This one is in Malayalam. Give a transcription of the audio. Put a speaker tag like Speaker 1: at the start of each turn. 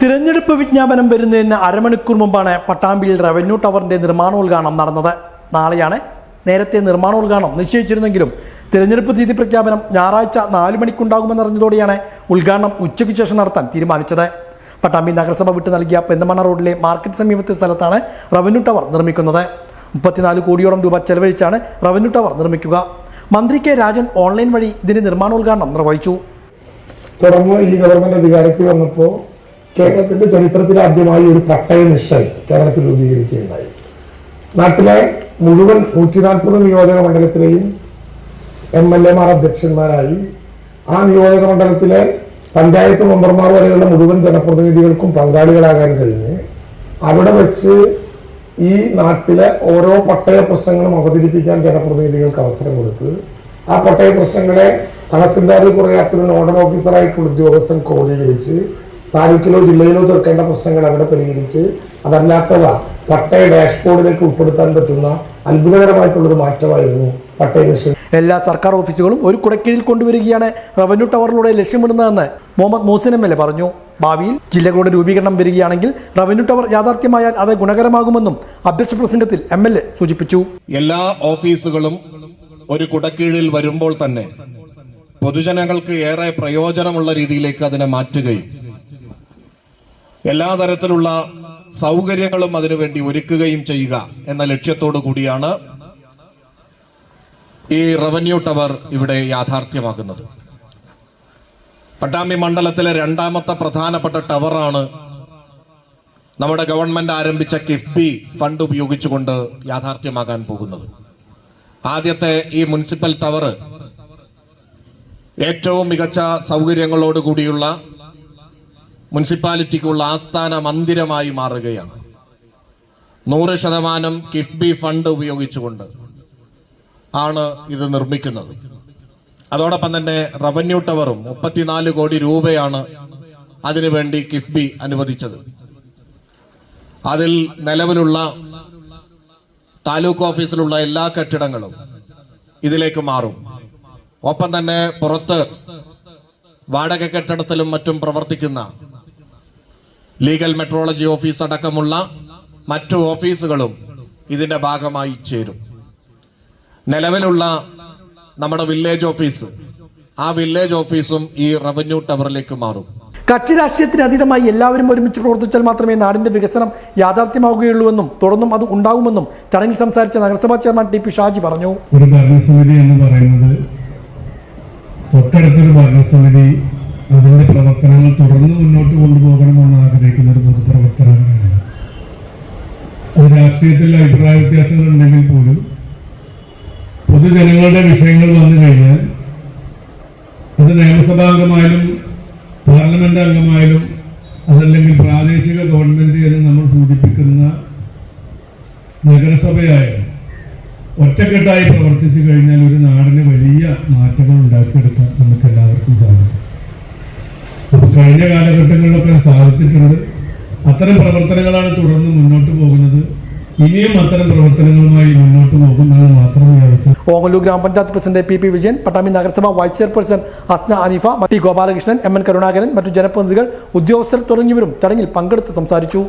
Speaker 1: തിരഞ്ഞെടുപ്പ് വിജ്ഞാപനം വരുന്നതിന് അരമണിക്കൂർ മുമ്പാണ് പട്ടാമ്പിയിൽ റവന്യൂ ടവറിന്റെ നിർമ്മാണോദ്ഘാടനം നടന്നത്. നാളെയാണ് നേരത്തെ നിർമ്മാണോദ്ഘാടനം നിശ്ചയിച്ചിരുന്നെങ്കിലും തിരഞ്ഞെടുപ്പ് തീയതി പ്രഖ്യാപനം ഞായറാഴ്ച 4 മണിക്കുണ്ടാകുമെന്നറിഞ്ഞതോടെയാണ് ഉദ്ഘാടനം ഉച്ചയ്ക്ക് ശേഷം നടത്താൻ തീരുമാനിച്ചത്. പട്ടാമ്പി നഗരസഭ വിട്ടു നൽകിയ പെന്തമണ്ണ റോഡിലെ മാർക്കറ്റ് സമീപത്തെ സ്ഥലത്താണ് റവന്യൂ ടവർ നിർമ്മിക്കുന്നത്. 34 കോടിയോളം രൂപ ചെലവഴിച്ചാണ് റവന്യൂ ടവർ നിർമ്മിക്കുക. മന്ത്രി കെ രാജൻ ഓൺലൈൻ വഴി ഇതിന്റെ നിർമ്മാണോദ്ഘാടനം നിർവഹിച്ചു.
Speaker 2: തുടർന്ന് ഈ ഗവൺമെന്റ് അധികാരത്തിൽ വന്നപ്പോൾ കേരളത്തിന്റെ ചരിത്രത്തിൽ ആദ്യമായി ഒരു പട്ടയ മിഷൻ കേരളത്തിൽ രൂപീകരിക്കുകയുണ്ടായി. നാട്ടിലെ മുഴുവൻ 140 നിയോജക മണ്ഡലത്തിലെയും MLA-മാർ അധ്യക്ഷന്മാരായി ആ നിയോജക മണ്ഡലത്തിലെ പഞ്ചായത്ത് മെമ്പർമാർ വരെയുള്ള മുഴുവൻ ജനപ്രതിനിധികൾക്കും പങ്കാളികളാകാൻ കഴിഞ്ഞ് അവിടെ വെച്ച് ഈ നാട്ടിലെ ഓരോ പട്ടയ പ്രശ്നങ്ങളും അവതരിപ്പിക്കാൻ ജനപ്രതിനിധികൾക്ക് അവസരം കൊടുത്ത് ആ പട്ടയ പ്രശ്നങ്ങളെ തഹസിൽദാരിൽ കുറയാത്തൊരു നോഡൽ ഓഫീസറായിട്ടുള്ള ഉദ്യോഗസ്ഥൻ കോർഡിനേറ്റ് താലൂക്കിലോ ജില്ലയിലോ ചേർക്കേണ്ട പ്രശ്നങ്ങൾ അവിടെ പരിഹരിച്ച് അതല്ലാത്തവ പട്ടയ ഡാഷ്ബോർഡിലേക്ക് ഉൾപ്പെടുത്താൻ പറ്റുന്ന അത്ഭുതകരമായിട്ടുള്ളൊരു മാറ്റമായിരുന്നു പട്ടയ മിഷൻ. എല്ലാ സർക്കാർ ഓഫീസുകളും ഒരു കുടക്കീഴിൽ കൊണ്ടുവരികയാണ് റവന്യൂ ടവറിലൂടെ ലക്ഷ്യമിടുന്നതെന്ന് മുഹമ്മദ് മൂസിൻ MLA പറഞ്ഞു. ഭാവിയിൽ ജില്ലകളുടെ രൂപീകരണം വരികയാണെങ്കിൽ റവന്യൂ ടവർ യാഥാർത്ഥ്യമായാൽ അത് ഗുണകരമാകുമെന്നും അധ്യക്ഷ പ്രസംഗത്തിൽ MLA സൂചിപ്പിച്ചു.
Speaker 3: എല്ലാ ഓഫീസുകളും ഒരു കുടക്കീഴിൽ വരുമ്പോൾ തന്നെ പൊതുജനങ്ങൾക്ക് ഏറെ പ്രയോജനമുള്ള രീതിയിലേക്ക് അതിനെ മാറ്റുകയും എല്ലാ തരത്തിലുള്ള സൗകര്യങ്ങളും അതിനുവേണ്ടി ഒരുക്കുകയും ചെയ്യുക എന്ന ലക്ഷ്യത്തോടു കൂടിയാണ് ഈ റവന്യൂ ടവർ ഇവിടെ യാഥാർത്ഥ്യമാക്കുന്നത്. പട്ടാമ്പി മണ്ഡലത്തിലെ 2ാമത്തെ പ്രധാനപ്പെട്ട ടവറാണ് നമ്മുടെ ഗവൺമെന്റ് ആരംഭിച്ച കിഫ്ബി ഫണ്ട് ഉപയോഗിച്ചുകൊണ്ട് യാഥാർത്ഥ്യമാകാൻ പോകുന്നത്. ആദ്യത്തെ ഈ മുനിസിപ്പൽ ടവർ ഏറ്റവും മികച്ച സൗകര്യങ്ങളോടുകൂടിയുള്ള മുനിസിപ്പാലിറ്റിക്കുള്ള ആസ്ഥാന മന്ദിരമായി മാറുകയാണ്. 100% കിഫ്ബി ഫണ്ട് ഉപയോഗിച്ചുകൊണ്ട് ആണ് ഇത് നിർമ്മിക്കുന്നത്. അതോടൊപ്പം തന്നെ റവന്യൂ ടവറും 34 കോടി രൂപയാണ് അതിനുവേണ്ടി കിഫ്ബി അനുവദിച്ചത്. അതിൽ നിലവിലുള്ള താലൂക്ക് ഓഫീസിലുള്ള എല്ലാ കെട്ടിടങ്ങളും ഇതിലേക്ക് മാറും. ഒപ്പം തന്നെ പുറത്ത് വാടക കെട്ടിടത്തിലും മറ്റും പ്രവർത്തിക്കുന്ന ലീഗൽ മെട്രോളജി ഓഫീസ് അടക്കമുള്ള മറ്റു ഓഫീസുകളും ഇതിന്റെ ഭാഗമായി ചേരും. നിലവിലുള്ള നമ്മുടെ വില്ലേജ് ഓഫീസ്, ആ വില്ലേജ് ഓഫീസും ഈ റവന്യൂ ടവറിലേക്ക് മാറും.
Speaker 1: കക്ഷി രാഷ്ട്രീയത്തിന് അതീതമായി എല്ലാവരും ഒരുമിച്ച് പ്രവർത്തിച്ചാൽ മാത്രമേ നാടിന്റെ വികസനം യാഥാർത്ഥ്യമാവുകയുള്ളൂവെന്നും തുടർന്നും അത് ഉണ്ടാകുമെന്നും ചടങ്ങിൽ സംസാരിച്ച നഗരസഭാ ചെയർമാൻ TP ഷാജി പറഞ്ഞു.
Speaker 4: ഒരു ഭരണസമിതി എന്ന് പറയുന്നത് തൊട്ടടുത്തൊരു ഭരണസമിതി അതിന്റെ പ്രവർത്തനങ്ങൾ തുടർന്ന് മുന്നോട്ട് കൊണ്ടുപോകണമെന്ന് ആഗ്രഹിക്കുന്ന ഒരു പൊതുപ്രവർത്തനമാണ്. ഒരു രാഷ്ട്രീയത്തിൽ അഭിപ്രായ വ്യത്യാസങ്ങൾ ഉണ്ടെങ്കിൽ പോലും പൊതുജനങ്ങളുടെ വിഷയങ്ങൾ വന്നു കഴിഞ്ഞാൽ അത് നിയമസഭാംഗമായാലും പാർലമെന്റ് അംഗമായാലും അതല്ലെങ്കിൽ പ്രാദേശിക ഗവൺമെന്റ് എന്ന് നമ്മൾ സൂചിപ്പിക്കുന്ന നഗരസഭയായാലും ഒറ്റക്കെട്ടായി പ്രവർത്തിച്ചു കഴിഞ്ഞാൽ ഒരു നാടിന് വലിയ മാറ്റങ്ങൾ ഉണ്ടാക്കിയെടുക്കാൻ നമുക്ക് എല്ലാവർക്കും സാധിക്കും. കഴിഞ്ഞ കാലഘട്ടങ്ങളിലൊക്കെ സാധിച്ചിട്ടുണ്ട്. അത്തരം പ്രവർത്തനങ്ങളാണ് തുടർന്ന് മുന്നോട്ട് പോകുന്നത്. ഇനിയും അത്തരം പ്രവർത്തനങ്ങളുമായി മുന്നോട്ട് പോകുന്നത് മാത്രമേ ആവശ്യം.
Speaker 1: ഓങ്ങല്ലൂർ ഗ്രാമപഞ്ചായത്ത് പ്രസിഡന്റ് PP വിജയൻ, പട്ടാമ്പി നഗരസഭ vice chairperson Asna Aneefa, T Gopalakrishnan, MN Karunakaran, മറ്റു ജനപ്രതിനിധികൾ, ഉദ്യോഗസ്ഥർ തുടങ്ങിയവരും ചടങ്ങിൽ പങ്കെടുത്ത് സംസാരിച്ചു.